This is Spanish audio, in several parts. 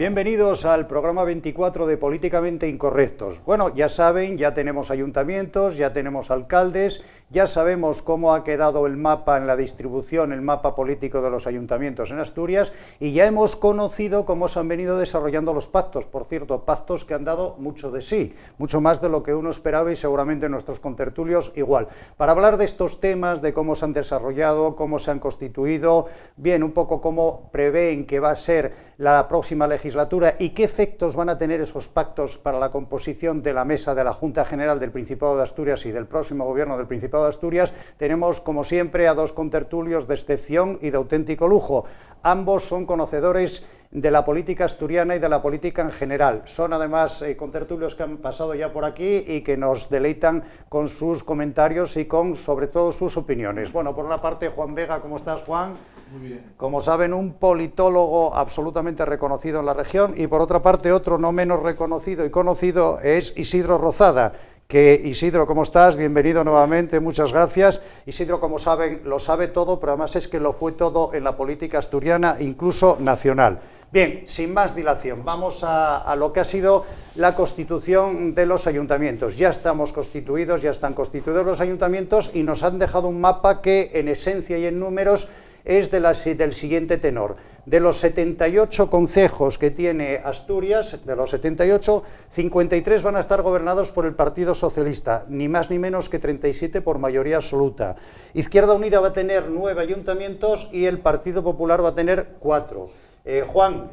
Bienvenidos al programa 24 de Políticamente Incorrectos. Bueno, ya saben, ya tenemos ayuntamientos, ya tenemos alcaldes, ya sabemos cómo ha quedado el mapa en la distribución, el mapa político de los ayuntamientos en Asturias, y ya hemos conocido cómo se han venido desarrollando los pactos. Por cierto, pactos que han dado mucho de sí, mucho más de lo que uno esperaba y seguramente nuestros contertulios igual. Para hablar de estos temas, de cómo se han desarrollado, cómo se han constituido, bien, un poco cómo prevén que va a ser la próxima legislatura y qué efectos van a tener esos pactos para la composición de la mesa de la Junta General del Principado de Asturias y del próximo gobierno del Principado de Asturias, tenemos como siempre a dos contertulios de excepción y de auténtico lujo. Ambos son conocedores de la política asturiana y de la política en general. Son además contertulios que han pasado ya por aquí y que nos deleitan con sus comentarios y con, sobre todo, sus opiniones. Bueno, por una parte, Juan Vega, ¿cómo estás, Juan? Muy bien. Como saben, un politólogo absolutamente reconocido en la región, y por otra parte, otro no menos reconocido y conocido es Isidro Rozada. Que Isidro, ¿cómo estás? Bienvenido nuevamente, muchas gracias. Isidro, como saben, lo sabe todo, pero además es que lo fue todo en la política asturiana, incluso nacional. Bien, sin más dilación, vamos a lo que ha sido la constitución de los ayuntamientos. Ya estamos constituidos, ya están constituidos los ayuntamientos y nos han dejado un mapa que en esencia y en números es del siguiente tenor. De los 78 concejos que tiene Asturias, de los 78, 53 van a estar gobernados por el Partido Socialista, ni más ni menos que 37 por mayoría absoluta. Izquierda Unida va a tener 9 ayuntamientos y el Partido Popular va a tener 4. Juan,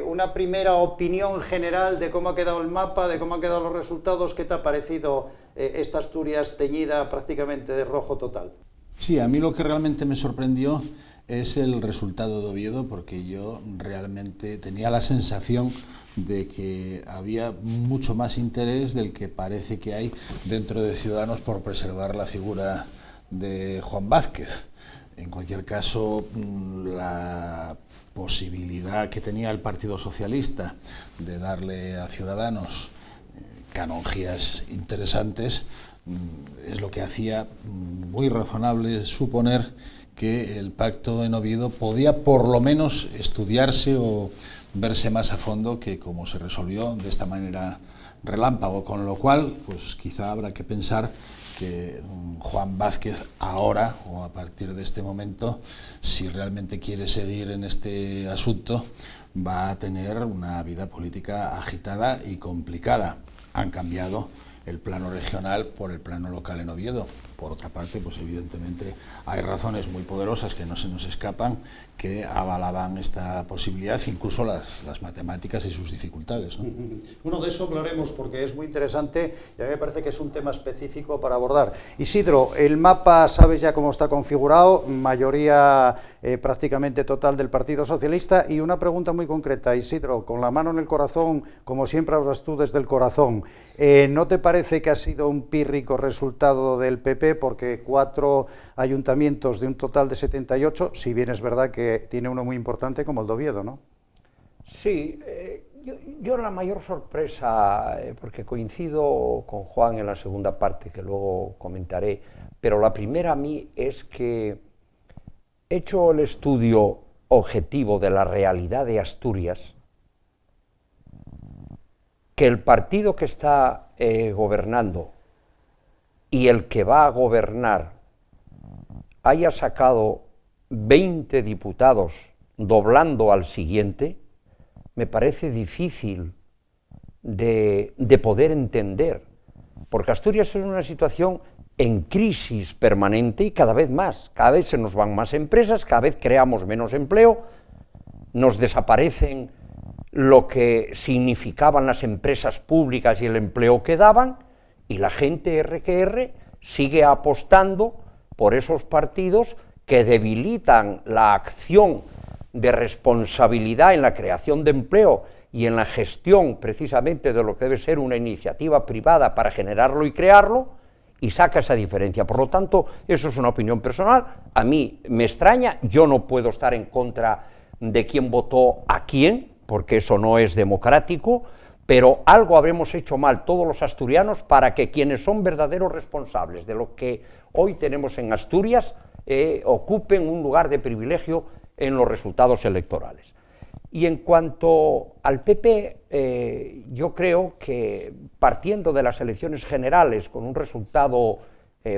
una primera opinión general de cómo ha quedado el mapa, de cómo han quedado los resultados. ¿Qué te ha parecido esta Asturias teñida prácticamente de rojo total? Sí, a mí lo que realmente me sorprendió es el resultado de Oviedo, porque yo realmente tenía la sensación de que había mucho más interés del que parece que hay dentro de Ciudadanos por preservar la figura de Juan Vázquez. En cualquier caso, la posibilidad que tenía el Partido Socialista de darle a Ciudadanos canonjías interesantes es lo que hacía muy razonable suponer que el pacto en Oviedo podía por lo menos estudiarse o verse más a fondo que como se resolvió de esta manera relámpago, con lo cual pues quizá habrá que pensar que Juan Vázquez ahora o a partir de este momento, si realmente quiere seguir en este asunto, va a tener una vida política agitada y complicada. Han cambiado el plano regional por el plano local en Oviedo. Por otra parte, pues evidentemente hay razones muy poderosas que no se nos escapan que avalaban esta posibilidad, incluso las matemáticas y sus dificultades, ¿no? Bueno, de eso hablaremos porque es muy interesante y a mí me parece que es un tema específico para abordar. Isidro, el mapa, ¿sabes ya cómo está configurado? Mayoría prácticamente total del Partido Socialista. Y una pregunta muy concreta, Isidro, con la mano en el corazón, como siempre hablas tú desde el corazón, ¿no te parece que ha sido un pírrico resultado del PP? Porque 4 ayuntamientos de un total de 78, si bien es verdad que tiene uno muy importante como el de Oviedo, ¿no? Sí, yo la mayor sorpresa, porque coincido con Juan en la segunda parte, que luego comentaré, pero la primera a mí es que, hecho el estudio objetivo de la realidad de Asturias, que el partido que está gobernando y el que va a gobernar haya sacado 20 diputados doblando al siguiente, me parece difícil de poder entender, porque Asturias es una situación en crisis permanente y cada vez más, cada vez se nos van más empresas, cada vez creamos menos empleo, nos desaparecen lo que significaban las empresas públicas y el empleo que daban, y la gente R sigue apostando por esos partidos que debilitan la acción de responsabilidad en la creación de empleo y en la gestión precisamente de lo que debe ser una iniciativa privada para generarlo y crearlo, y saca esa diferencia. Por lo tanto, eso es una opinión personal, a mí me extraña, yo no puedo estar en contra de quién votó a quién, porque eso no es democrático, pero algo habremos hecho mal todos los asturianos para que quienes son verdaderos responsables de lo que hoy tenemos en Asturias ocupen un lugar de privilegio en los resultados electorales. Y en cuanto al PP, yo creo que partiendo de las elecciones generales con un resultado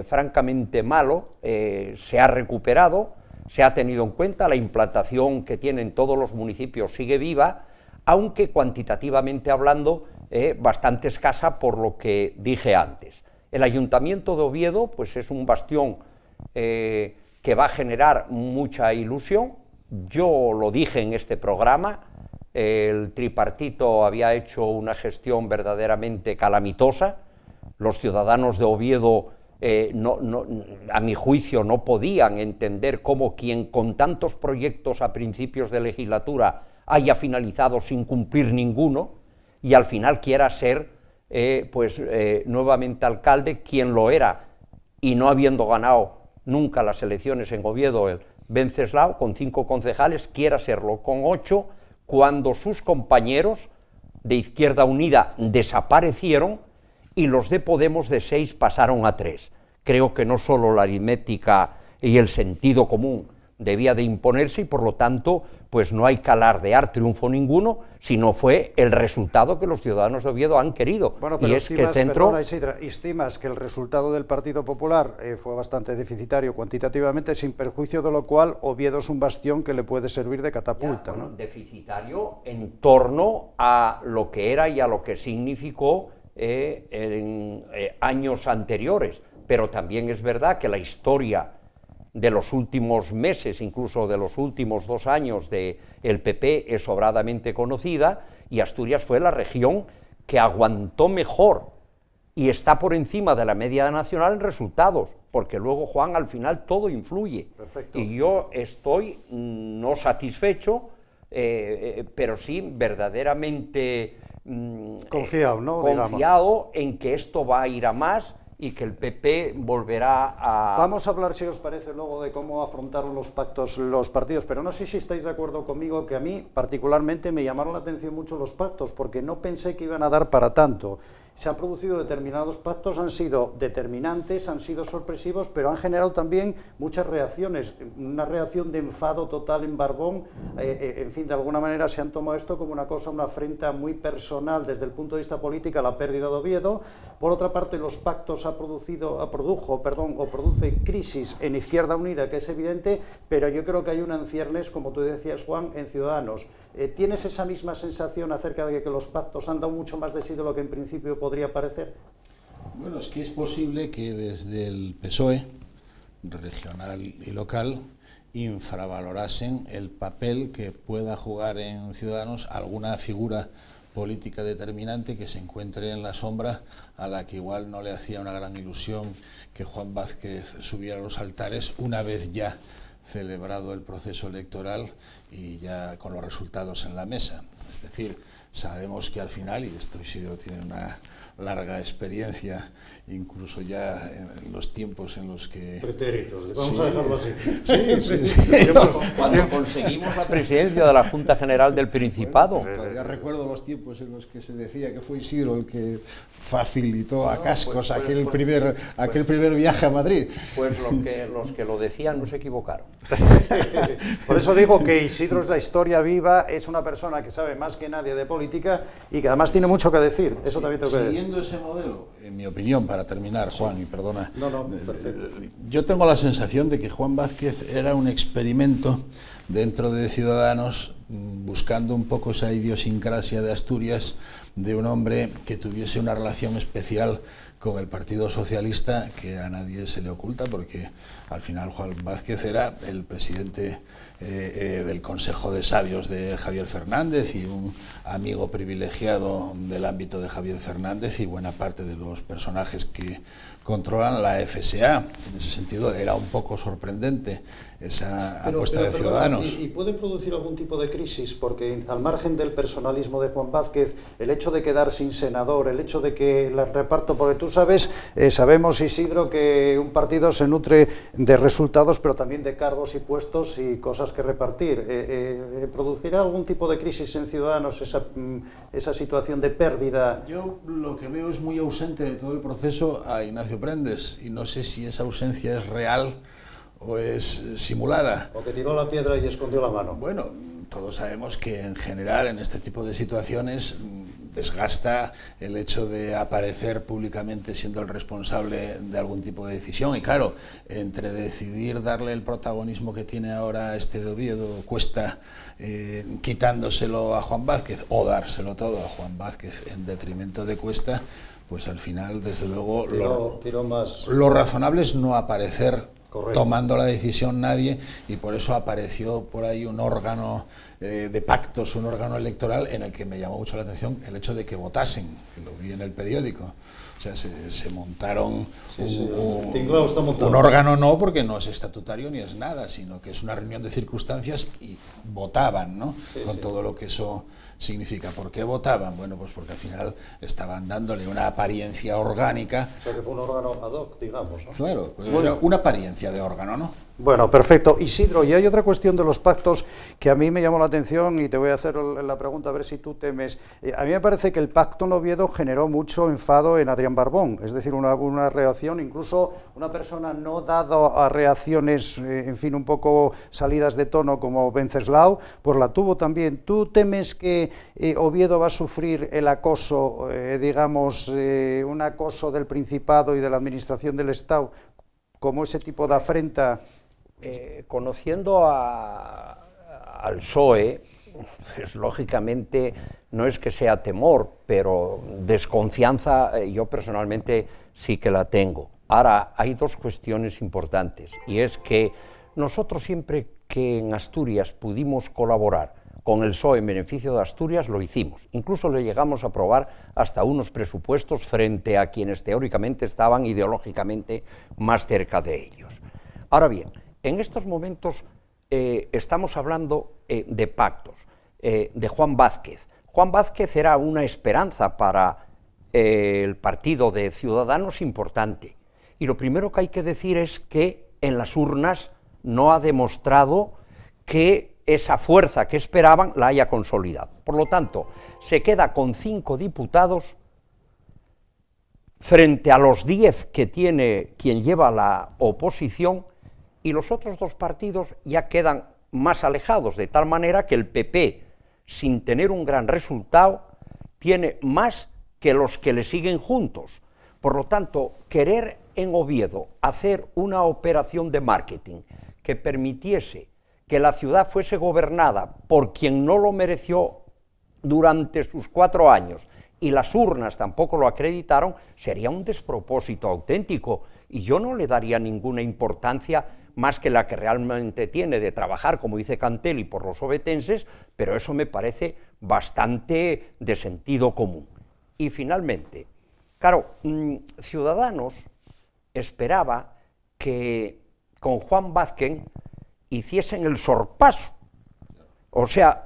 francamente malo, se ha recuperado, se ha tenido en cuenta, la implantación que tienen todos los municipios sigue viva, aunque cuantitativamente hablando bastante escasa por lo que dije antes. El Ayuntamiento de Oviedo pues es un bastión que va a generar mucha ilusión. Yo lo dije en este programa, el tripartito había hecho una gestión verdaderamente calamitosa, los ciudadanos de Oviedo a mi juicio no podían entender cómo quien con tantos proyectos a principios de legislatura haya finalizado sin cumplir ninguno y al final quiera ser nuevamente alcalde, quien lo era y no habiendo ganado nunca las elecciones en Oviedo, el Venceslao, con 5 concejales, quiera serlo con 8, cuando sus compañeros de Izquierda Unida desaparecieron y los de Podemos de 6 pasaron a 3. Creo que no solo la aritmética y el sentido común debía de imponerse y por lo tanto pues no hay que alardear triunfo ninguno, sino fue el resultado que los ciudadanos de Oviedo han querido. Bueno, pero y es que el centro... perdona, Isidro, estimas que el resultado del Partido Popular fue bastante deficitario cuantitativamente, sin perjuicio de lo cual Oviedo es un bastión que le puede servir de catapulta. Bueno, ¿no? Deficitario en torno a lo que era y a lo que significó en años anteriores, pero también es verdad que la historia de los últimos meses, incluso de los últimos 2 años del PP es sobradamente conocida y Asturias fue la región que aguantó mejor y está por encima de la media nacional en resultados, porque luego, Juan, al final todo influye. Perfecto. Y yo estoy no satisfecho, pero sí verdaderamente confiado, ¿no? Confiado en que esto va a ir a más y que el PP volverá a... Vamos a hablar, si os parece, luego de cómo afrontaron los pactos los partidos, pero no sé si estáis de acuerdo conmigo que a mí particularmente me llamaron la atención mucho los pactos, porque no pensé que iban a dar para tanto. Se han producido determinados pactos, han sido determinantes, han sido sorpresivos, pero han generado también muchas reacciones, una reacción de enfado total en Barbón, en fin, de alguna manera se han tomado esto como una cosa, una afrenta muy personal desde el punto de vista político a la pérdida de Oviedo. Por otra parte, los pactos produce crisis en Izquierda Unida, que es evidente, pero yo creo que hay una en ciernes, como tú decías, Juan, en Ciudadanos. ¿Tienes esa misma sensación acerca de que los pactos han dado mucho más de sí de lo que en principio podría parecer? Bueno, es que es posible que desde el PSOE, regional y local, infravalorasen el papel que pueda jugar en Ciudadanos alguna figura política determinante que se encuentre en la sombra, a la que igual no le hacía una gran ilusión que Juan Vázquez subiera a los altares una vez ya celebrado el proceso electoral y ya con los resultados en la mesa. Es decir, sabemos que al final, y esto Isidro tiene una larga experiencia, incluso ya en los tiempos en los que... Pretéritos, vamos a dejarlo así. Sí. Cuando conseguimos la presidencia de la Junta General del Principado. Bueno, todavía recuerdo los tiempos en los que se decía que fue Isidro el que facilitó a cascos aquel primer viaje a Madrid. Pues los que lo decían no se equivocaron. Por eso digo que Isidro es la historia viva, es una persona que sabe más que nadie de política y que además tiene mucho que decir. Eso también tengo que decir. Siguiendo ese modelo, en mi opinión, para terminar, Juan, y perdona, perfecto. yo tengo la sensación de que Juan Vázquez era un experimento dentro de Ciudadanos, buscando un poco esa idiosincrasia de Asturias, de un hombre que tuviese una relación especial con el Partido Socialista, que a nadie se le oculta, porque al final Juan Vázquez era el presidente del Consejo de Sabios de Javier Fernández y un amigo privilegiado del ámbito de Javier Fernández y buena parte de los personajes que controlan la FSA. En ese sentido era un poco sorprendente esa apuesta de Ciudadanos. ¿Y puede producir algún tipo de crisis? Porque al margen del personalismo de Juan Vázquez, el hecho de quedar sin senador, el hecho de que la reparto, porque tú sabes, sabemos, Isidro, que un partido se nutre de resultados, pero también de cargos y puestos y cosas que repartir. ¿Producirá algún tipo de crisis en Ciudadanos esa situación de pérdida? Yo lo que veo es muy ausente de todo el proceso a Ignacio Prendes, y no sé si esa ausencia es real o es simulada. O que tiró la piedra y escondió la mano. Bueno, todos sabemos que en general en este tipo de situaciones desgasta el hecho de aparecer públicamente siendo el responsable de algún tipo de decisión, y claro, entre decidir darle el protagonismo que tiene ahora este de Oviedo, Cuesta, quitándoselo a Juan Vázquez, o dárselo todo a Juan Vázquez en detrimento de Cuesta, pues al final, desde luego, lo razonable es no aparecer. Correcto. Tomando la decisión nadie, y por eso apareció por ahí un órgano de pactos, un órgano electoral en el que me llamó mucho la atención el hecho de que votasen, que lo vi en el periódico. O sea, se montaron un órgano, no porque no es estatutario ni es nada, sino que es una reunión de circunstancias, y votaban, ¿no? Con todo lo que eso significa. ¿Por qué votaban? Bueno, pues porque al final estaban dándole una apariencia orgánica. O sea, que fue un órgano ad hoc, digamos, ¿no? Claro, pues, bueno, una apariencia de órgano, ¿no? Bueno, perfecto. Isidro, y hay otra cuestión de los pactos que a mí me llamó la atención, y te voy a hacer la pregunta a ver si tú temes. A mí me parece que el pacto en Oviedo generó mucho enfado en Adrián Barbón, es decir, una reacción, incluso una persona no dado a reacciones, en fin, un poco salidas de tono como Wenceslao, pues la tuvo también. ¿Tú temes que Oviedo va a sufrir el acoso, digamos, un acoso del Principado y de la Administración del Estado, como ese tipo de afrenta? Conociendo al PSOE, pues, lógicamente no es que sea temor, pero desconfianza yo personalmente sí que la tengo. Ahora, hay dos cuestiones importantes, y es que nosotros siempre que en Asturias pudimos colaborar con el PSOE en beneficio de Asturias, lo hicimos. Incluso le llegamos a aprobar hasta unos presupuestos frente a quienes teóricamente estaban ideológicamente más cerca de ellos. Ahora bien, en estos momentos estamos hablando de pactos, de Juan Vázquez. Juan Vázquez era una esperanza para el partido de Ciudadanos importante. Y lo primero que hay que decir es que en las urnas no ha demostrado que esa fuerza que esperaban la haya consolidado. Por lo tanto, se queda con 5 diputados frente a los 10 que tiene quien lleva la oposición, y los otros 2 partidos ya quedan más alejados, de tal manera que el PP, sin tener un gran resultado, tiene más que los que le siguen juntos. Por lo tanto, querer en Oviedo hacer una operación de marketing que permitiese que la ciudad fuese gobernada por quien no lo mereció durante sus 4 años, y las urnas tampoco lo acreditaron, sería un despropósito auténtico, y yo no le daría ninguna importancia más que la que realmente tiene de trabajar, como dice Cantelli, por los ovetenses, pero eso me parece bastante de sentido común. Y finalmente, claro, Ciudadanos esperaba que con Juan Vázquez hiciesen el sorpaso, o sea,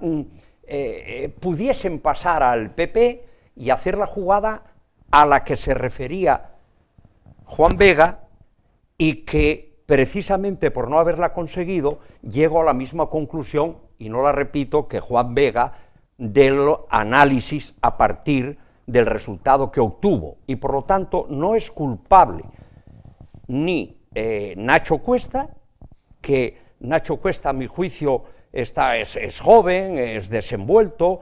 pudiesen pasar al PP y hacer la jugada a la que se refería Juan Vega, y que precisamente por no haberla conseguido, llego a la misma conclusión, y no la repito, que Juan Vega, del análisis a partir del resultado que obtuvo, y por lo tanto no es culpable ni Nacho Cuesta, que Nacho Cuesta, a mi juicio, es joven, es desenvuelto,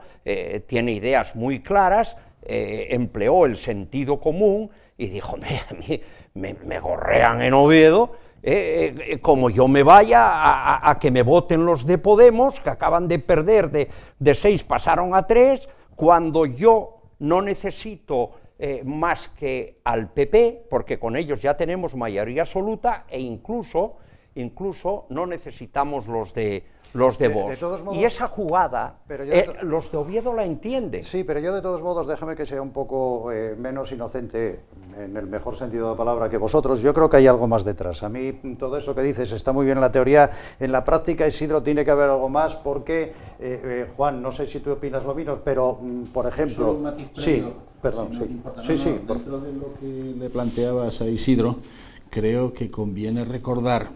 tiene ideas muy claras, empleó el sentido común y dijo, a mí me gorrean en Oviedo, como yo me vaya a que me voten los de Podemos, que acaban de perder de 6 pasaron a 3, cuando yo no necesito más que al PP, porque con ellos ya tenemos mayoría absoluta, e incluso no necesitamos los de Vox. Y esa jugada, los de Oviedo la entienden. Sí, pero yo de todos modos, déjame que sea un poco menos inocente, en el mejor sentido de la palabra, que vosotros. Yo creo que hay algo más detrás. A mí todo eso que dices está muy bien en la teoría, en la práctica, Isidro, tiene que haber algo más, porque, Juan, no sé si tú opinas lo mismo, pero, por ejemplo... Solo un matiz previo, sí, perdón, sí. Dentro de lo que le planteabas a Isidro, creo que conviene recordar,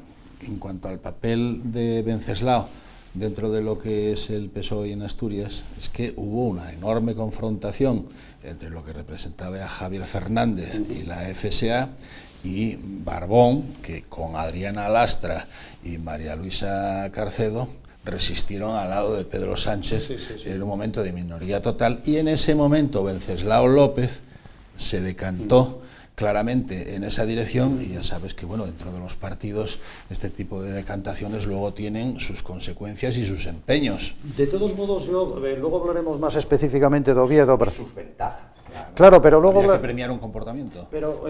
en cuanto al papel de Wenceslao dentro de lo que es el PSOE en Asturias, es que hubo una enorme confrontación entre lo que representaba a Javier Fernández y la FSA y Barbón, que con Adriana Lastra y María Luisa Carcedo resistieron al lado de Pedro Sánchez en un momento de minoría total, y en ese momento Wenceslao López se decantó claramente en esa dirección, y ya sabes que bueno, dentro de los partidos este tipo de decantaciones luego tienen sus consecuencias y sus empeños. De todos modos, luego hablaremos más específicamente de Oviedo, pero sus ventajas. Claro, pero luego habría que premiar un comportamiento. Pero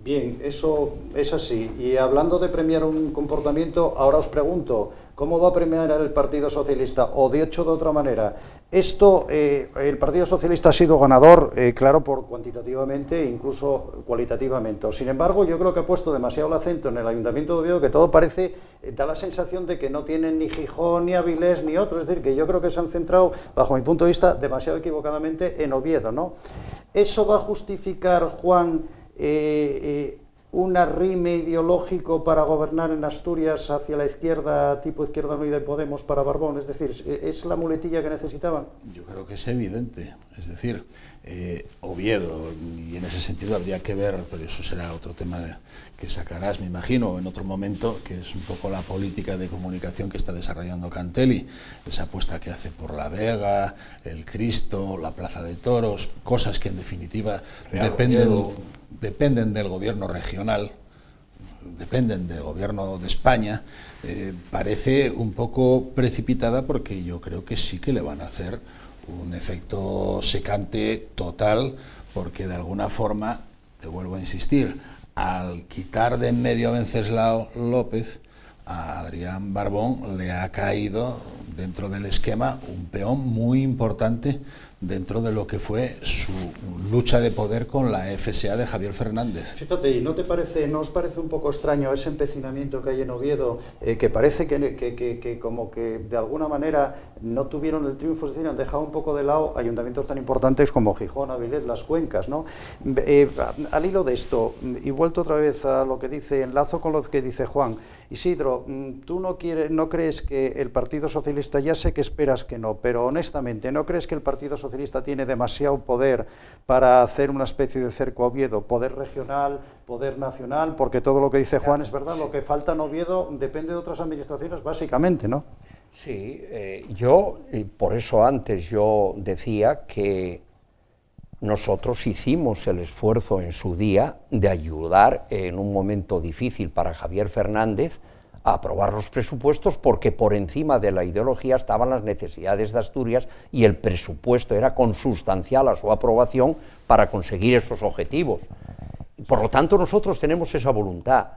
bien, eso es así. Y hablando de premiar un comportamiento, ahora os pregunto, ¿cómo va a premiar el Partido Socialista? O dicho de otra manera, el Partido Socialista ha sido ganador, claro, por cuantitativamente e incluso cualitativamente. Sin embargo, yo creo que ha puesto demasiado el acento en el Ayuntamiento de Oviedo, que todo parece, da la sensación de que no tienen ni Gijón, ni Avilés, ni otro. Es decir, que yo creo que se han centrado, bajo mi punto de vista, demasiado equivocadamente en Oviedo, ¿no? ¿Eso va a justificar, Juan, un arrime ideológico para gobernar en Asturias hacia la izquierda, tipo Izquierda Unida y Podemos para Barbón? Es decir, ¿es la muletilla que necesitaban? Yo creo que es evidente. Es decir, Oviedo, y en ese sentido habría que ver, pero eso será otro tema que sacarás, me imagino, en otro momento, que es un poco la política de comunicación que está desarrollando Cantelli, esa apuesta que hace por la Vega, el Cristo, la Plaza de Toros, cosas que en definitiva dependen del gobierno regional, dependen del gobierno de España. Parece un poco precipitada, porque yo creo que sí que le van a hacer un efecto secante total, porque de alguna forma, te vuelvo a insistir, al quitar de en medio a Wenceslao López, a Adrián Barbón le ha caído dentro del esquema un peón muy importante dentro de lo que fue su lucha de poder con la FSA de Javier Fernández. Fíjate, ¿y no os parece un poco extraño ese empecinamiento que hay en Oviedo, que parece que como que de alguna manera no tuvieron el triunfo, es decir, han dejado un poco de lado ayuntamientos tan importantes como Gijón, Avilés, Las Cuencas, ¿no? Al hilo de esto, y vuelto otra vez a lo que dice, enlazo con lo que dice Juan, Isidro, ¿tú no crees que el Partido Socialista, ya sé que esperas que no, pero honestamente, ¿no crees que el Partido Socialista tiene demasiado poder para hacer una especie de cerco a Oviedo? Poder regional, poder nacional, porque todo lo que dice Juan es verdad, lo que falta en Oviedo depende de otras administraciones básicamente, ¿no? Sí, por eso antes yo decía que nosotros hicimos el esfuerzo en su día de ayudar en un momento difícil para Javier Fernández a aprobar los presupuestos, porque por encima de la ideología estaban las necesidades de Asturias y el presupuesto era consustancial a su aprobación para conseguir esos objetivos. Por lo tanto, nosotros tenemos esa voluntad.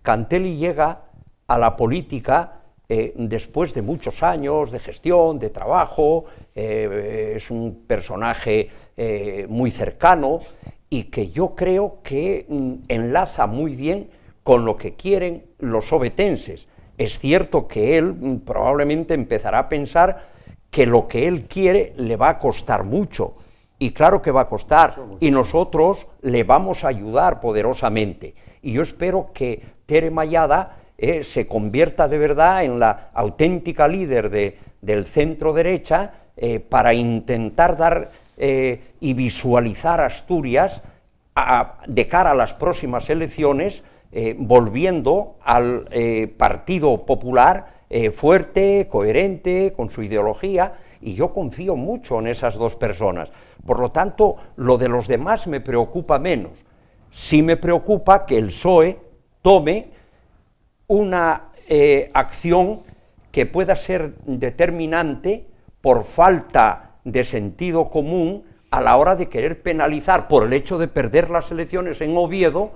Cantelli llega a la política después de muchos años de gestión, de trabajo, es un personaje muy cercano y que yo creo que enlaza muy bien con lo que quieren los ovetenses. Es cierto que él probablemente empezará a pensar que lo que él quiere le va a costar mucho, y claro que va a costar, y nosotros le vamos a ayudar poderosamente. Y yo espero que Tere Mallada se convierta de verdad en la auténtica líder del centro derecha para intentar dar y visualizar Asturias de cara a las próximas elecciones, volviendo al Partido Popular fuerte, coherente, con su ideología, y yo confío mucho en esas dos personas. Por lo tanto, lo de los demás me preocupa menos. Sí me preocupa que el PSOE tome una acción que pueda ser determinante por falta de sentido común a la hora de querer penalizar por el hecho de perder las elecciones en Oviedo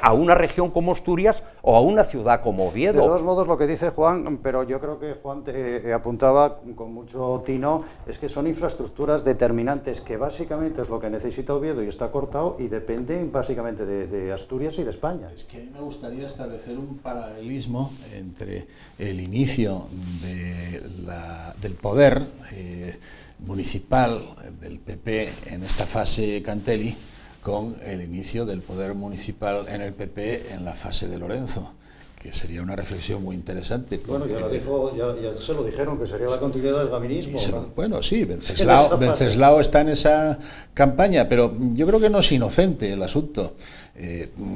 a una región como Asturias o a una ciudad como Oviedo. De todos modos, lo que dice Juan, pero yo creo que Juan te apuntaba con mucho tino, es que son infraestructuras determinantes, que básicamente es lo que necesita Oviedo y está cortado, y dependen básicamente de Asturias y de España. Es que a mí me gustaría establecer un paralelismo entre el inicio del poder municipal del PP en esta fase Cantelli con el inicio del poder municipal en el PP en la fase de Lorenzo, que sería una reflexión muy interesante. Bueno, ya se lo dijeron, que sería la continuidad del gavinismo, ¿no? Bueno, sí, Wenceslao está en esa campaña, pero yo creo que no es inocente el asunto.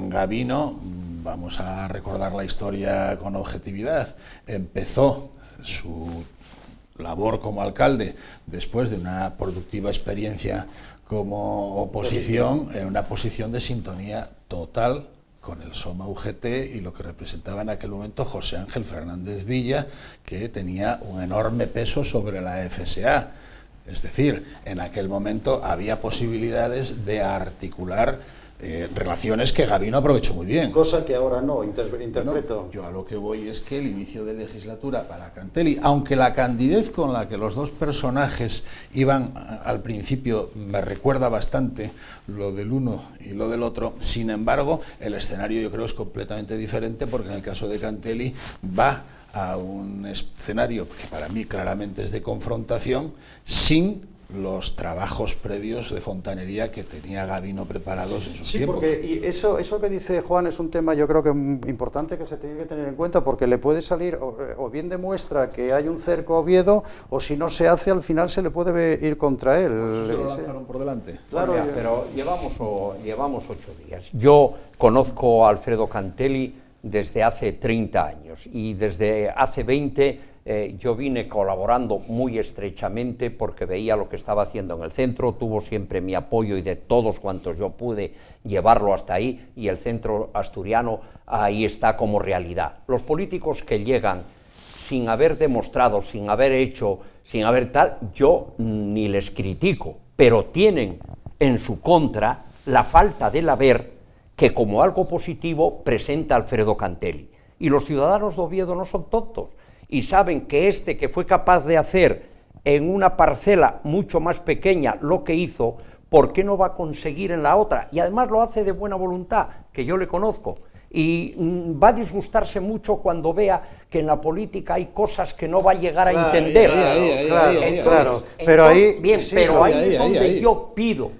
Gavino, vamos a recordar la historia con objetividad, empezó su labor como alcalde, después de una productiva experiencia como oposición, en una posición de sintonía total con el SOMA UGT y lo que representaba en aquel momento José Ángel Fernández Villa, que tenía un enorme peso sobre la FSA. Es decir, en aquel momento había posibilidades de articular relaciones que Gabino aprovechó muy bien. Cosa que ahora no, interpreto. Bueno, yo a lo que voy es que el inicio de legislatura para Cantelli, aunque la candidez con la que los dos personajes iban al principio me recuerda bastante lo del uno y lo del otro, sin embargo, el escenario yo creo es completamente diferente, porque en el caso de Cantelli va a un escenario que para mí claramente es de confrontación, sin los trabajos previos de fontanería que tenía Gabino preparados en sus tiempos. Porque y eso que dice Juan es un tema yo creo que importante, que se tiene que tener en cuenta, porque le puede salir, o bien demuestra que hay un cerco a Oviedo, o si no se hace, al final se le puede ir contra él. Por eso se lo lanzaron por delante. Claro, mira, pero llevamos 8 días. Yo conozco a Alfredo Cantelli desde hace 30 años y desde hace 20 yo vine colaborando muy estrechamente porque veía lo que estaba haciendo en el centro, tuvo siempre mi apoyo y de todos cuantos yo pude llevarlo hasta ahí, y el centro asturiano ahí está como realidad. Los políticos que llegan sin haber demostrado, sin haber hecho, sin haber tal, yo ni les critico, pero tienen en su contra la falta del haber que como algo positivo presenta Alfredo Cantelli. Y los ciudadanos de Oviedo no son tontos, y saben que que fue capaz de hacer en una parcela mucho más pequeña lo que hizo, ¿por qué no va a conseguir en la otra? Y además lo hace de buena voluntad, que yo le conozco, y va a disgustarse mucho cuando vea que en la política hay cosas que no va a llegar a entender. Claro, pero ahí... Bien, sí, pero ahí es donde yo pido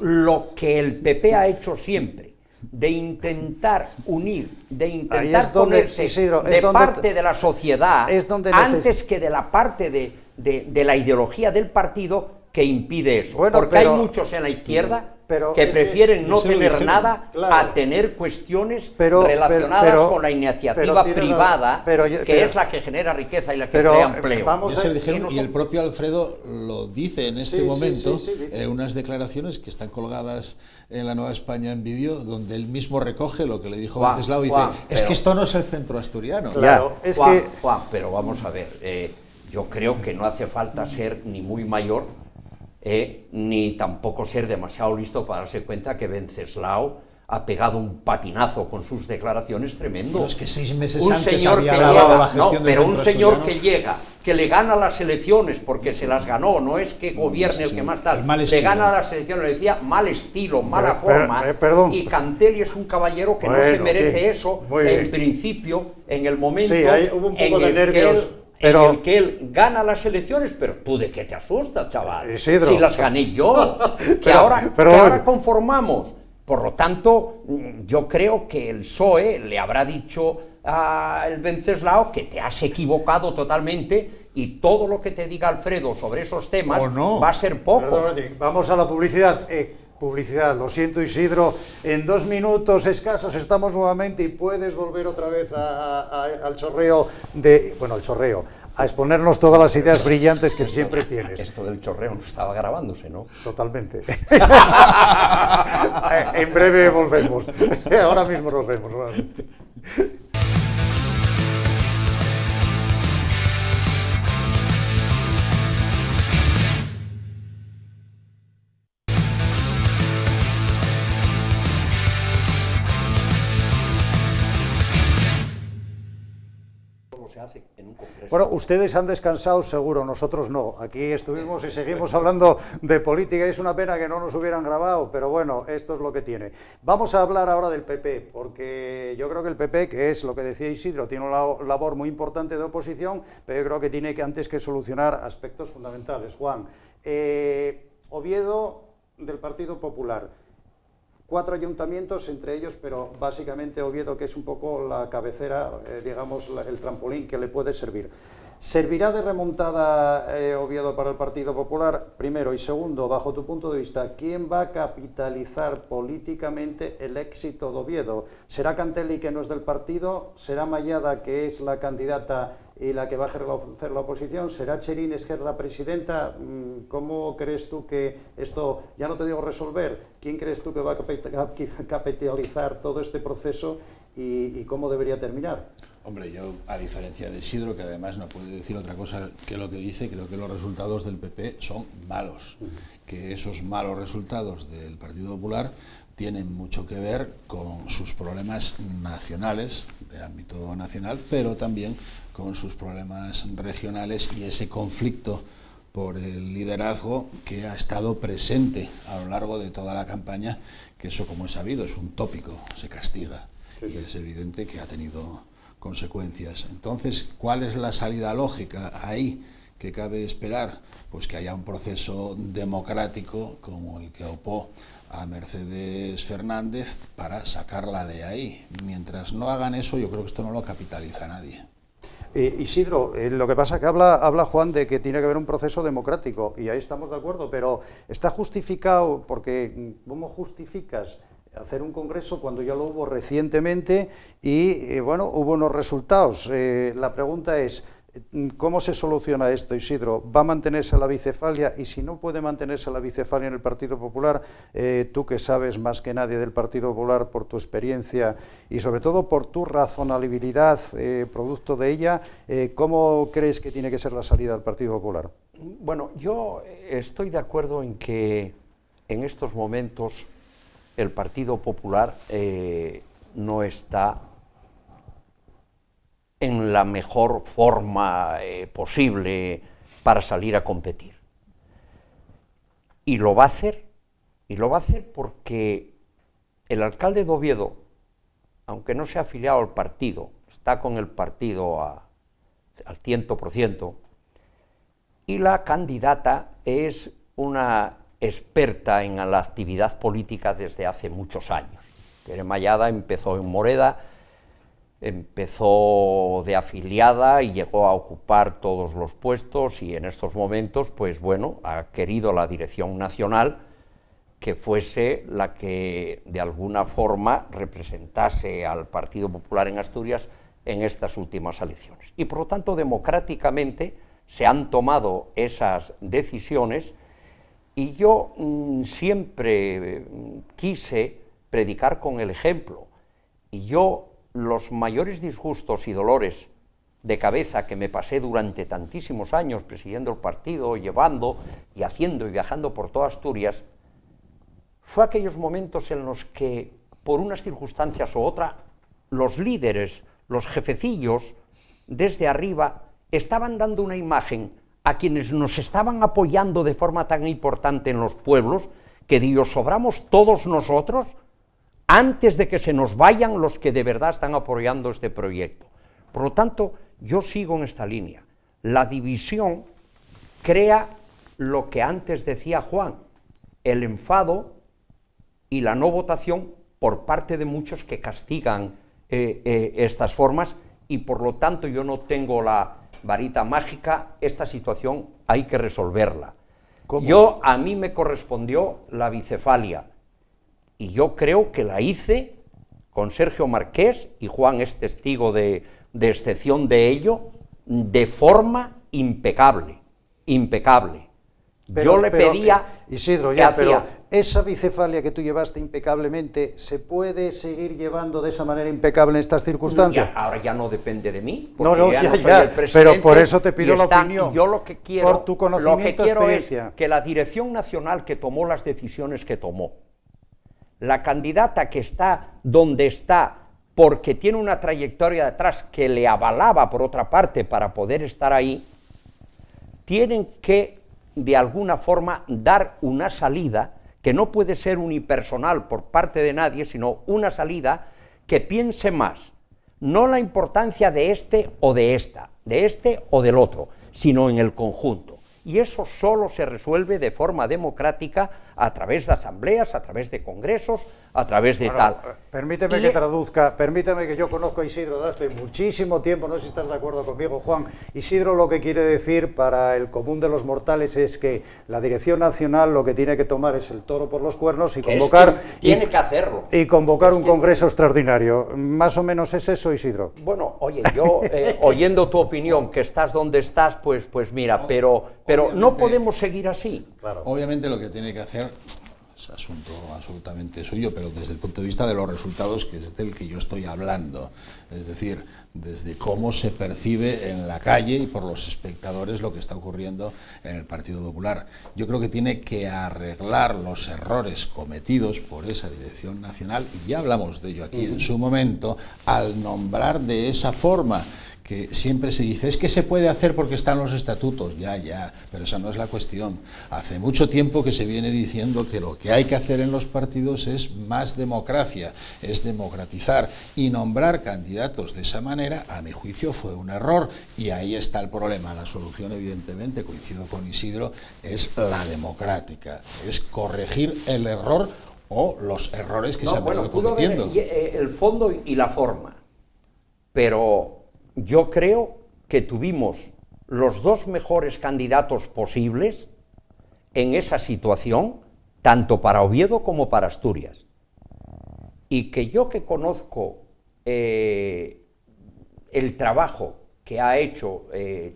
lo que el PP ha hecho siempre, de intentar unir, de intentar ponerse de parte de la sociedad antes que de la parte de la ideología del partido, que impide eso. Bueno, porque hay muchos en la izquierda que prefieren no tener nada a tener cuestiones relacionadas con la iniciativa privada, que es la que genera riqueza y la que crea empleo. Y el propio Alfredo lo dice en este momento, unas declaraciones que están colgadas en la Nueva España en vídeo, donde él mismo recoge lo que le dijo Wenceslao, y dice, es que esto no es el centro asturiano. Claro, Juan, pero vamos a ver, yo creo que no hace falta ser ni muy mayor, ni tampoco ser demasiado listo para darse cuenta que Wenceslao ha pegado un patinazo con sus declaraciones tremendo. Pero es que 6 meses antes había alabado la gestión del centro asturiano. Señor que llega, que le gana las elecciones porque se las ganó, no es que gobierne el que más tal, le gana las elecciones, le decía mal estilo, mala forma, perdón. Y Cantelli es un caballero que no se merece eso, en principio, en el momento hubo un poco de nervios. En el que él gana las elecciones, pero tú de qué te asustas, chaval, Isidro. Si las gané yo, que ahora conformamos. Por lo tanto, yo creo que el PSOE le habrá dicho al Wenceslao que te has equivocado totalmente, y todo lo que te diga Alfredo sobre esos temas va a ser poco. Perdón, vamos a la publicidad. Publicidad, lo siento Isidro, en 2 minutos escasos estamos nuevamente y puedes volver otra vez al chorreo al chorreo, a exponernos todas las ideas brillantes que siempre tienes. Esto del chorreo no estaba grabándose, ¿no? Totalmente. En breve volvemos, ahora mismo nos vemos nuevamente. Bueno, ustedes han descansado seguro, nosotros no. Aquí estuvimos y seguimos hablando de política. Es una pena que no nos hubieran grabado, pero bueno, esto es lo que tiene. Vamos a hablar ahora del PP, porque yo creo que el PP, que es lo que decía Isidro, tiene una labor muy importante de oposición, pero yo creo que tiene que antes que solucionar aspectos fundamentales. Juan, Oviedo del Partido Popular. 4 ayuntamientos entre ellos, pero básicamente Oviedo, que es un poco la cabecera, digamos, el trampolín que le puede servir. ¿Servirá de remontada Oviedo para el Partido Popular? Primero, y segundo, bajo tu punto de vista, ¿quién va a capitalizar políticamente el éxito de Oviedo? ¿Será Cantelli, que no es del partido? ¿Será Mallada, que es la candidata y la que va a ejercer la oposición? ¿Será Cherines, que es la presidenta? ¿Cómo crees tú que esto, ya no te digo resolver, quién crees tú que va a capitalizar todo este proceso y cómo debería terminar? Hombre, yo, a diferencia de Isidro, que además no puede decir otra cosa que lo que dice, creo que los resultados del PP son malos, que esos malos resultados del Partido Popular tienen mucho que ver con sus problemas nacionales, de ámbito nacional, pero también con sus problemas regionales y ese conflicto por el liderazgo que ha estado presente a lo largo de toda la campaña, que eso, como es sabido, es un tópico, se castiga, y es evidente que ha tenido consecuencias. Entonces, ¿cuál es la salida lógica ahí que cabe esperar? Pues que haya un proceso democrático como el que opó a Mercedes Fernández para sacarla de ahí. Mientras no hagan eso, yo creo que esto no lo capitaliza nadie. Isidro, lo que pasa es que habla Juan de que tiene que haber un proceso democrático, y ahí estamos de acuerdo, pero ¿está justificado? Porque ¿cómo justificas hacer un congreso cuando ya lo hubo recientemente y bueno, hubo unos resultados? La pregunta es, ¿cómo se soluciona esto, Isidro? ¿Va a mantenerse la bicefalia? Y si no puede mantenerse la bicefalia en el Partido Popular, tú que sabes más que nadie del Partido Popular por tu experiencia y sobre todo por tu razonabilidad producto de ella, ¿cómo crees que tiene que ser la salida del Partido Popular? Bueno, yo estoy de acuerdo en que en estos momentos el Partido Popular no está en la mejor forma posible para salir a competir. Y lo va a hacer porque el alcalde de Oviedo, aunque no se ha afiliado al partido, está con el partido al 100%, y la candidata es una experta en la actividad política desde hace muchos años. Tere Mallada empezó en Moreda, empezó de afiliada y llegó a ocupar todos los puestos, y en estos momentos, pues bueno, ha querido la dirección nacional que fuese la que de alguna forma representase al Partido Popular en Asturias en estas últimas elecciones. Y por lo tanto, democráticamente se han tomado esas decisiones, y yo siempre quise predicar con el ejemplo, y yo los mayores disgustos y dolores de cabeza que me pasé durante tantísimos años presidiendo el partido, llevando y haciendo y viajando por toda Asturias, fue aquellos momentos en los que, por unas circunstancias u otras, los líderes, los jefecillos, desde arriba, estaban dando una imagen a quienes nos estaban apoyando de forma tan importante en los pueblos, que Dios sobramos todos nosotros, antes de que se nos vayan los que de verdad están apoyando este proyecto. Por lo tanto, yo sigo en esta línea. La división crea lo que antes decía Juan, el enfado y la no votación por parte de muchos que castigan estas formas, y por lo tanto yo no tengo la varita mágica. Esta situación hay que resolverla. ¿Cómo? A mí me correspondió la bicefalia, y yo creo que la hice con Sergio Marqués, y Juan es testigo de excepción de ello, de forma impecable, impecable. Yo le pedía... Isidro, ya, pero esa bicefalia que tú llevaste impecablemente, ¿se puede seguir llevando de esa manera impecable en estas circunstancias? Ya, ahora ya no depende de mí, porque no ya no soy ya, el presidente, pero por eso te pido la opinión. Yo lo que quiero, por tu conocimiento, experiencia, es que la dirección nacional que tomó las decisiones que tomó, la candidata que está donde está, porque tiene una trayectoria detrás que le avalaba, por otra parte, para poder estar ahí, tienen que, de alguna forma, dar una salida que no puede ser unipersonal por parte de nadie, sino una salida que piense más, no la importancia de este o de esta, de este o del otro, sino en el conjunto. y eso solo se resuelve de forma democrática a través de asambleas, a través de congresos, a través de tal. Permíteme que traduzca, permíteme que yo conozco a Isidro desde hace muchísimo tiempo, no sé si estás de acuerdo conmigo, Juan. Isidro lo que quiere decir para el común de los mortales es que la Dirección Nacional lo que tiene que tomar es el toro por los cuernos y convocar... Tiene que hacerlo. Y convocar un congreso extraordinario. Más o menos es eso, Isidro. Bueno, oye, yo oyendo tu opinión, que estás donde estás, pues mira, pero no podemos seguir así. Claro. Obviamente lo que tiene que hacer es asunto absolutamente suyo, pero desde el punto de vista de los resultados, que es del que yo estoy hablando, es decir, desde cómo se percibe en la calle y por los espectadores lo que está ocurriendo en el Partido Popular. Yo creo que tiene que arreglar los errores cometidos por esa Dirección Nacional, y ya hablamos de ello aquí en su momento, al nombrar de esa forma, que siempre se dice, es que se puede hacer porque están los estatutos, ya, pero esa no es la cuestión. Hace mucho tiempo que se viene diciendo que lo que hay que hacer en los partidos es más democracia, es democratizar, y nombrar candidatos de esa manera, a mi juicio, fue un error, y ahí está el problema. La solución, evidentemente, coincido con Isidro, es la democrática, es corregir el error o los errores que se han venido cometiendo. El fondo y la forma, pero yo creo que tuvimos los dos mejores candidatos posibles en esa situación, tanto para Oviedo como para Asturias. Y que yo, que conozco el trabajo que ha hecho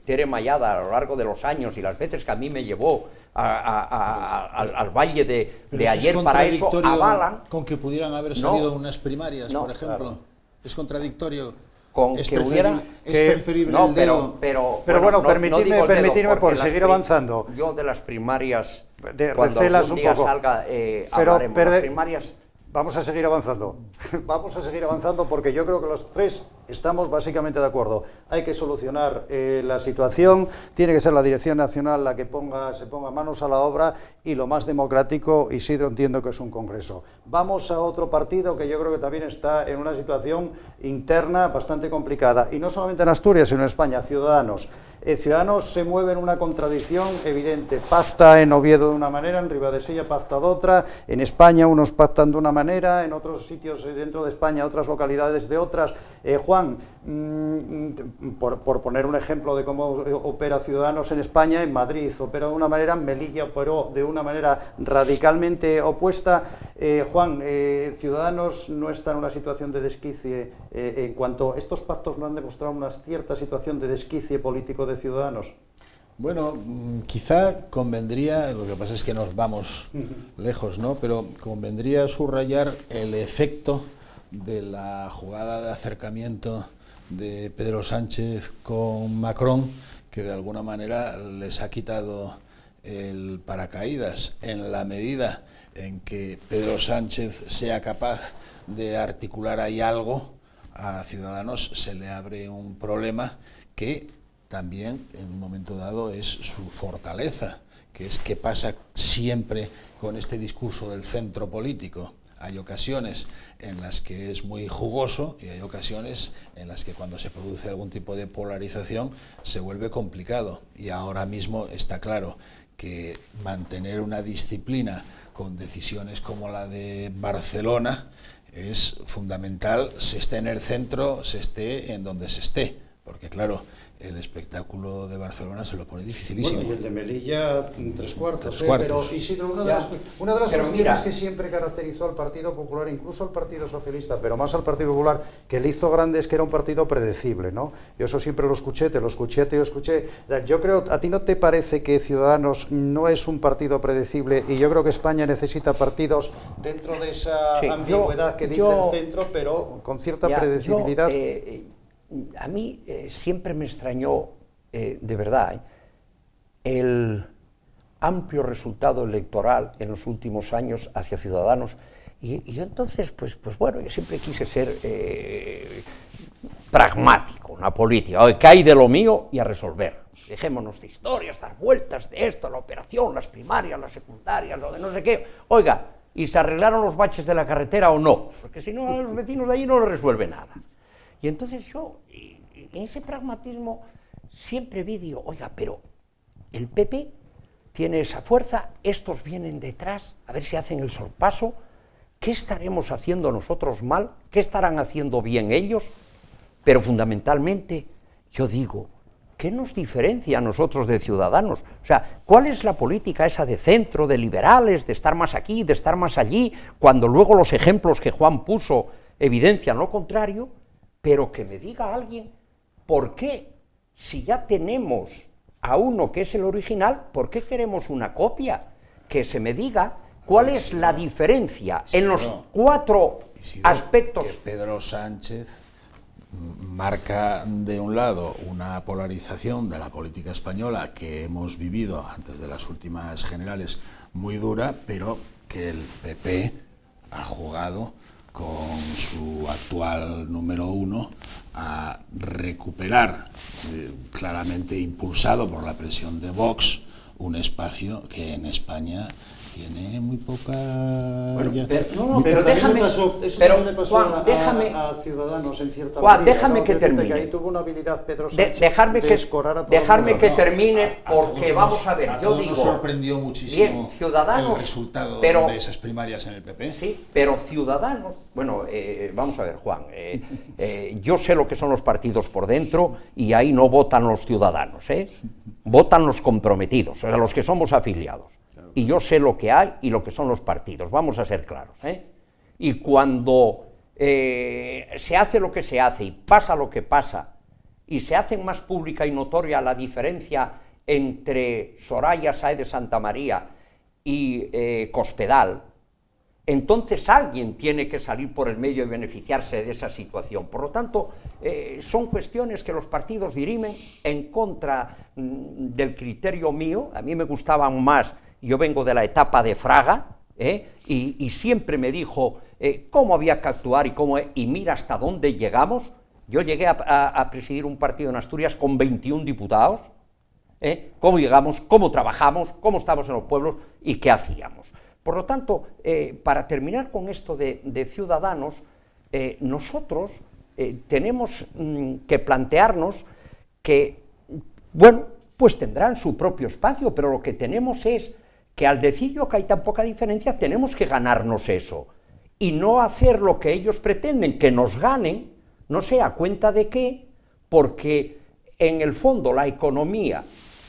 Tere Mallada a lo largo de los años y las veces que a mí me llevó al valle de ayer para eso, avalan... Con que pudieran haber salido unas primarias, por ejemplo. Claro. Es contradictorio. Con es que hubiera... Es preferible no, el dedo. Pero bueno, permitidme por seguir avanzando. Yo de las primarias, cuando algún día salga, hablaremos de las primarias. Vamos a seguir avanzando. Vamos a seguir avanzando porque yo creo que los tres estamos básicamente de acuerdo. Hay que solucionar la situación, tiene que ser la Dirección Nacional la que se ponga manos a la obra, y lo más democrático, Isidro, entiendo que es un congreso. Vamos a otro partido que yo creo que también está en una situación interna bastante complicada, y no solamente en Asturias, sino en España, Ciudadanos. Ciudadanos se mueve en una contradicción evidente, pacta en Oviedo de una manera, en Ribadesella pacta de otra, en España unos pactan de una manera, en otros sitios dentro de España, otras localidades de otras. Juan, por poner un ejemplo de cómo opera Ciudadanos en España, en Madrid opera de una manera, en Melilla operó de una manera radicalmente opuesta. Juan, Ciudadanos no está en una situación de desquicie, en cuanto estos pactos no han demostrado una cierta situación de desquicie político de Ciudadanos. Bueno, quizá convendría, lo que pasa es que nos vamos lejos, ¿no? Pero convendría subrayar el efecto de la jugada de acercamiento de Pedro Sánchez con Macron, que de alguna manera les ha quitado el paracaídas, en la medida en que Pedro Sánchez sea capaz de articular ahí algo, a Ciudadanos se le abre un problema que también en un momento dado es su fortaleza, que es qué pasa siempre con este discurso del centro político. Hay ocasiones en las que es muy jugoso y hay ocasiones en las que cuando se produce algún tipo de polarización se vuelve complicado, y ahora mismo está claro que mantener una disciplina con decisiones como la de Barcelona es fundamental, se esté en el centro, se esté en donde se esté, porque claro, el espectáculo de Barcelona se lo pone dificilísimo. Bueno, y el de Melilla, tres cuartos. Pero Isidro, una de las cuestiones que siempre caracterizó al Partido Popular, incluso al Partido Socialista, pero más al Partido Popular, que le hizo grande, es que era un partido predecible, ¿no? Yo eso siempre lo escuché. Yo creo, ¿a ti no te parece que Ciudadanos no es un partido predecible? Y yo creo que España necesita partidos dentro de esa ambigüedad que dice el centro, pero con cierta predecibilidad. A mí siempre me extrañó, de verdad, el amplio resultado electoral en los últimos años hacia Ciudadanos, y yo entonces, pues bueno, yo siempre quise ser pragmático, una política, que hay de lo mío y a resolver. Dejémonos de historias, dar vueltas de esto, la operación, las primarias, las secundarias, lo de no sé qué. Oiga, ¿y se arreglaron los baches de la carretera o no? Porque si no, a los vecinos de allí no les resuelve nada. Y entonces yo, en ese pragmatismo, siempre vi, digo, oiga, pero El PP tiene esa fuerza, estos vienen detrás, a ver si hacen el sorpaso. ¿Qué estaremos haciendo nosotros mal? ¿Qué estarán haciendo bien ellos? Pero fundamentalmente, yo digo, ¿qué nos diferencia a nosotros de Ciudadanos? O sea, ¿cuál es la política esa de centro, de liberales, de estar más aquí, de estar más allí, cuando luego los ejemplos que Juan puso evidencian lo contrario? Pero que me diga alguien, ¿por qué, si ya tenemos a uno que es el original, por qué queremos una copia? Que se me diga cuál es la diferencia en los cuatro aspectos. Que Pedro Sánchez marca de un lado una polarización de la política española que hemos vivido antes de las últimas generales muy dura, pero que el PP ha jugado con su actual número 1 a recuperar, claramente impulsado por la presión de Vox, un espacio que en España tiene muy poca... Bueno, pero déjame, Juan, déjame, a Ciudadanos en cierta Juan, medida, déjame ¿no? que termine. Que ahí tuvo una habilidad Pedro Sánchez dejarme que termine, porque vamos a ver, yo digo... nos sorprendió muchísimo bien, Ciudadanos, el resultado pero, de esas primarias en el PP. Sí, pero Ciudadanos... Bueno, vamos a ver, Juan, yo sé lo que son los partidos por dentro y ahí no votan los ciudadanos, votan los comprometidos, o sea, los que somos afiliados. Y yo sé lo que hay y lo que son los partidos, vamos a ser claros. Y cuando se hace lo que se hace y pasa lo que pasa, y se hace más pública y notoria la diferencia entre Soraya Sáez de Santamaría y Cospedal, entonces alguien tiene que salir por el medio y beneficiarse de esa situación. Por lo tanto, son cuestiones que los partidos dirimen en contra del criterio mío. A mí me gustaban más. Yo vengo de la etapa de Fraga, y siempre me dijo cómo había que actuar y mira hasta dónde llegamos. Yo llegué a presidir un partido en Asturias con 21 diputados, cómo llegamos, cómo trabajamos, cómo estamos en los pueblos y qué hacíamos. Por lo tanto, para terminar con esto de Ciudadanos, nosotros tenemos que plantearnos que, bueno, pues tendrán su propio espacio, pero lo que tenemos es que al decir yo que hay tan poca diferencia, tenemos que ganarnos eso, y no hacer lo que ellos pretenden, que nos ganen, no sé a cuenta de qué, porque en el fondo la economía,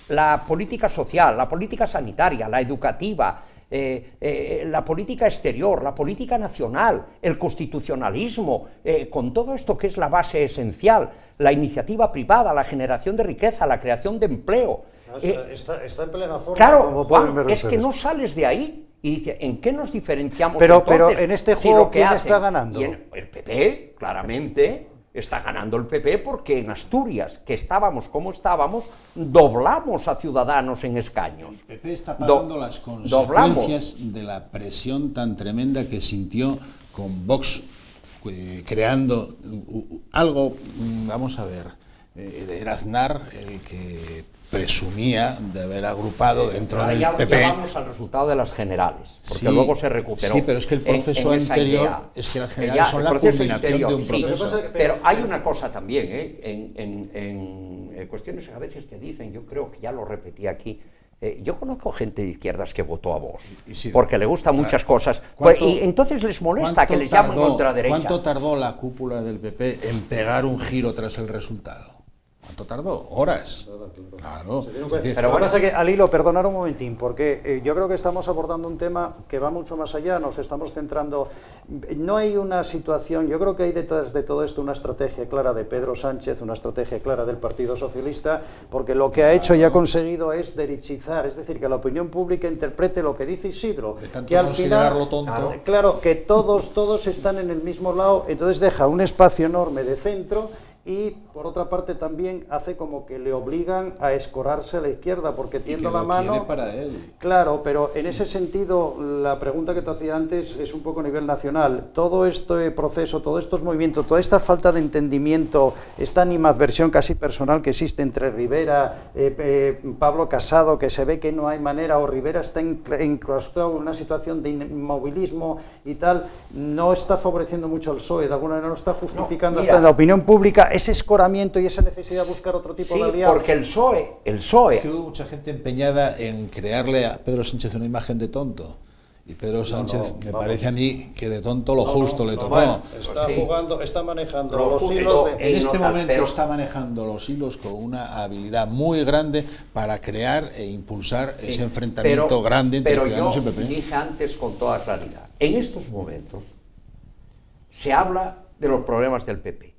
la política social, la política sanitaria, la educativa, la política exterior, la política nacional, el constitucionalismo, con todo esto que es la base esencial, la iniciativa privada, la generación de riqueza, la creación de empleo. Está en plena forma. Claro, Juan, es que no sales de ahí y dice, ¿en qué nos diferenciamos pero en este si juego, ¿quién está ganando? El PP, claramente, está ganando el PP porque en Asturias, que estábamos como estábamos, doblamos a Ciudadanos en escaños. El PP está pagando las consecuencias de la presión tan tremenda que sintió con Vox, creando algo, vamos a ver, era Aznar el que presumía de haber agrupado dentro del PP. Ya vamos al resultado de las generales, porque luego se recuperó. Sí, pero es que el proceso anterior es que las generales son la culminación de un proceso. Sí, pero hay una cosa también, en cuestiones que a veces te dicen, yo creo que ya lo repetí aquí, yo conozco gente de izquierdas que votó a Vox, porque le gustan muchas cosas, y entonces les molesta que les llamen ultraderecha. ¿Cuánto tardó la cúpula del PP en pegar un giro tras el resultado? ¿Cuánto tardó? Horas. Claro. Pero bueno, pasa que, al hilo, perdonar un momentín, porque yo creo que estamos abordando un tema que va mucho más allá, nos estamos centrando, no hay una situación, yo creo que hay detrás de todo esto una estrategia clara de Pedro Sánchez, una estrategia clara del Partido Socialista, porque lo que ha hecho y ha conseguido es derechizar, es decir, que la opinión pública interprete lo que dice Isidro, que al final, claro, que todos están en el mismo lado, entonces deja un espacio enorme de centro. Y, por otra parte, también hace como que le obligan a escorarse a la izquierda, porque tiendo la mano... Quiere para él. Claro, pero en ese sentido, la pregunta que te hacía antes es un poco a nivel nacional. Todo este proceso, todos estos movimientos, toda esta falta de entendimiento, esta animadversión casi personal que existe entre Rivera, Pablo Casado, que se ve que no hay manera, o Rivera está enclaustrado en una situación de inmovilismo y tal, no está favoreciendo mucho al PSOE, de alguna manera no está justificando hasta en la opinión pública ese escoramiento y esa necesidad de buscar otro tipo de aliados. Porque el PSOE... Es que hubo mucha gente empeñada en crearle a Pedro Sánchez una imagen de tonto. Y Pedro Sánchez, me parece a mí que de tonto lo justo le tocó. Bueno, está jugando, está manejando los hilos en este momento está manejando los hilos con una habilidad muy grande para crear e impulsar ese enfrentamiento grande entre Ciudadanos y PP. Pero yo dije antes con toda claridad, en estos momentos se habla de los problemas del PP.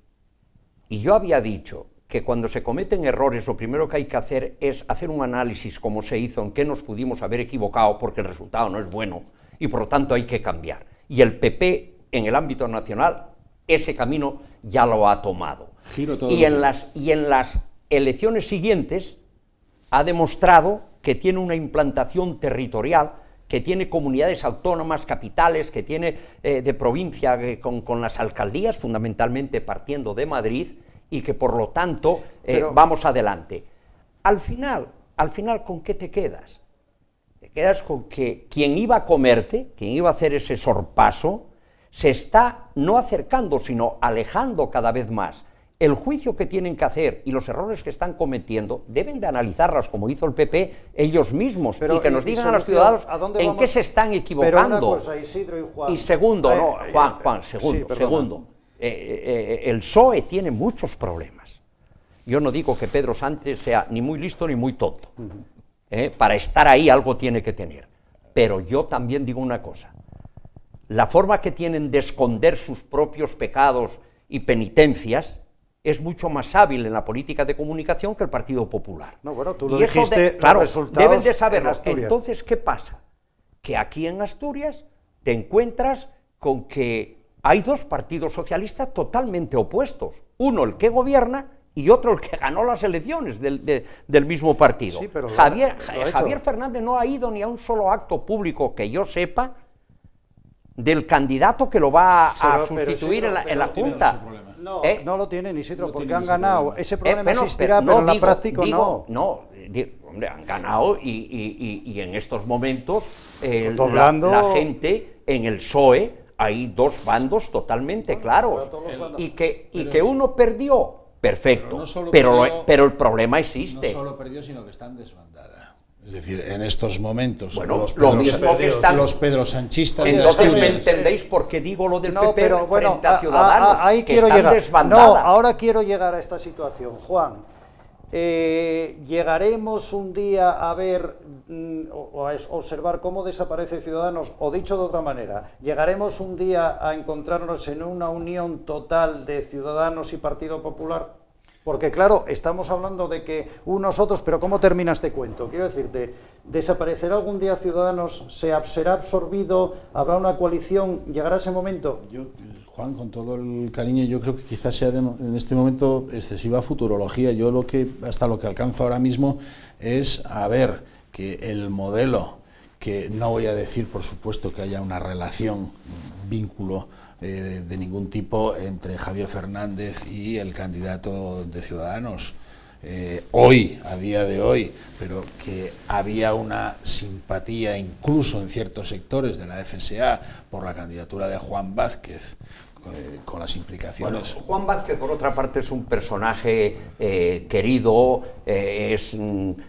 Y yo había dicho que cuando se cometen errores lo primero que hay que hacer es hacer un análisis como se hizo, en qué nos pudimos haber equivocado porque el resultado no es bueno y por lo tanto hay que cambiar. Y el PP en el ámbito nacional ese camino ya lo ha tomado. Y en las elecciones siguientes ha demostrado que tiene una implantación territorial, que tiene comunidades autónomas, capitales, que tiene de provincia con las alcaldías, fundamentalmente partiendo de Madrid, y que por lo tanto vamos adelante. Al final, ¿con qué te quedas? Te quedas con que quien iba a comerte, quien iba a hacer ese sorpaso, se está no acercando, sino alejando cada vez más. El juicio que tienen que hacer y los errores que están cometiendo deben de analizarlos, como hizo el PP, ellos mismos, y que nos digan a los ciudadanos en qué se están equivocando. Pero una cosa, Isidro y Juan. Y segundo, segundo. El PSOE tiene muchos problemas. Yo no digo que Pedro Sánchez sea ni muy listo ni muy tonto. Para estar ahí algo tiene que tener. Pero yo también digo una cosa. La forma que tienen de esconder sus propios pecados y penitencias es mucho más hábil en la política de comunicación que el Partido Popular. No, bueno, tú lo dijiste, claro, los resultados deben de saberlo. en Entonces, ¿qué pasa? Que aquí en Asturias te encuentras con que hay dos partidos socialistas totalmente opuestos. Uno el que gobierna y otro el que ganó las elecciones del mismo partido. Sí, pero Javier Fernández no ha ido ni a un solo acto público que yo sepa del candidato que lo va a sustituir en la Junta. No, no lo tienen, Isidro, porque han ganado. Ese problema existirá, pero en la práctica no. Hombre, han ganado y en estos momentos la gente en el PSOE hay dos bandos totalmente claros. Y que uno perdió, perfecto, pero el problema existe. No solo perdió, sino que están desbandada. Es decir, en estos momentos, bueno, los Pedro Sanchistas. Entonces me entendéis por qué digo lo del PP pero bueno, frente a Ciudadanos, ahí que quiero están llegar. desbandadas. No, ahora quiero llegar a esta situación. Juan, llegaremos un día a ver o a observar cómo desaparece Ciudadanos, o dicho de otra manera, llegaremos un día a encontrarnos en una unión total de Ciudadanos y Partido Popular. Porque claro, estamos hablando de que unos otros, pero ¿cómo termina este cuento? Quiero decirte, ¿desaparecerá algún día Ciudadanos? ¿Será absorbido? ¿Habrá una coalición? ¿Llegará ese momento? Juan, con todo el cariño, yo creo que quizás sea en este momento excesiva futurología. Yo hasta lo que alcanzo ahora mismo es a ver que el modelo, que no voy a decir por supuesto que haya una relación, vínculo de ningún tipo entre Javier Fernández y el candidato de Ciudadanos hoy, a día de hoy, pero que había una simpatía incluso en ciertos sectores de la FSA por la candidatura de Juan Vázquez, con las implicaciones. Bueno, Juan Vázquez, por otra parte, es un personaje querido, es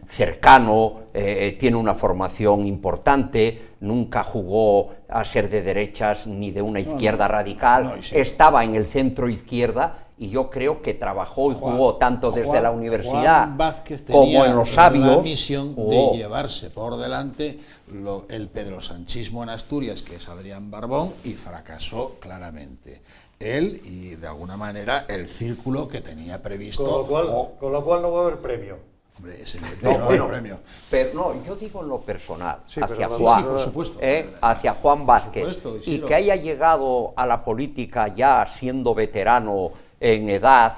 cercano, tiene una formación importante, nunca jugó a ser de derechas ni de una izquierda radical, estaba en el centro izquierda y yo creo que trabajó y jugó tanto desde la universidad como en los sabios. La misión de llevarse por delante el pedrosanchismo en Asturias, que es Adrián Barbón, y fracasó claramente. Él y, de alguna manera, el círculo que tenía previsto. Con lo cual no va a haber premio. Hombre, ese no hay premio. Pero no, yo digo en lo personal, sí, hacia Juan, por supuesto, hacia Juan Vázquez, supuesto, y que haya llegado a la política ya siendo veterano en edad,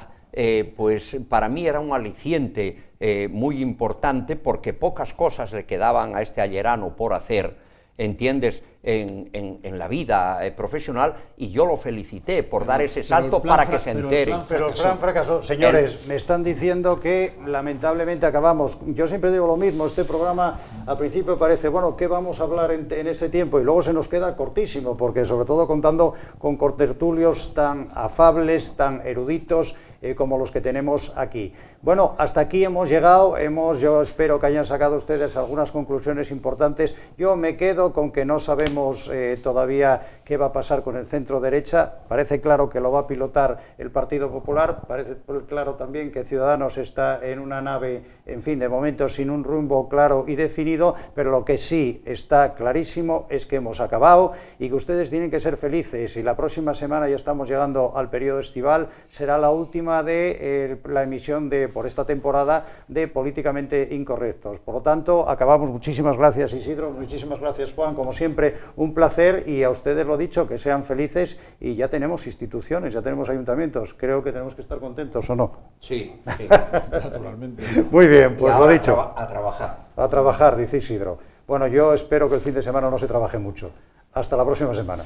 pues para mí era un aliciente muy importante, porque pocas cosas le quedaban a este ayerano por hacer, ¿entiendes? en la vida profesional, y yo lo felicité por dar ese salto para que se entere. Pero el plan fracasó. Señores, me están diciendo que lamentablemente acabamos. Yo siempre digo lo mismo, este programa al principio parece, bueno, ¿qué vamos a hablar en ese tiempo? Y luego se nos queda cortísimo, porque sobre todo contando con contertulios tan afables, tan eruditos, como los que tenemos aquí. Bueno, hasta aquí hemos llegado, yo espero que hayan sacado ustedes algunas conclusiones importantes. Yo me quedo con que no sabemos todavía qué va a pasar con el centro derecha. Parece claro que lo va a pilotar el Partido Popular, parece claro también que Ciudadanos está en una nave, en fin, de momento sin un rumbo claro y definido, pero lo que sí está clarísimo es que hemos acabado y que ustedes tienen que ser felices, y la próxima semana, ya estamos llegando al periodo estival, será la última de la emisión por esta temporada de Políticamente Incorrectos. Por lo tanto, acabamos. Muchísimas gracias, Isidro, muchísimas gracias, Juan, como siempre, un placer, y a ustedes lo dicho, que sean felices, y ya tenemos instituciones, ya tenemos ayuntamientos, creo que tenemos que estar contentos, ¿o no? Sí, sí. Naturalmente. Muy bien, pues lo dicho. A trabajar. A trabajar, dice Isidro. Bueno, yo espero que el fin de semana no se trabaje mucho. Hasta la próxima semana.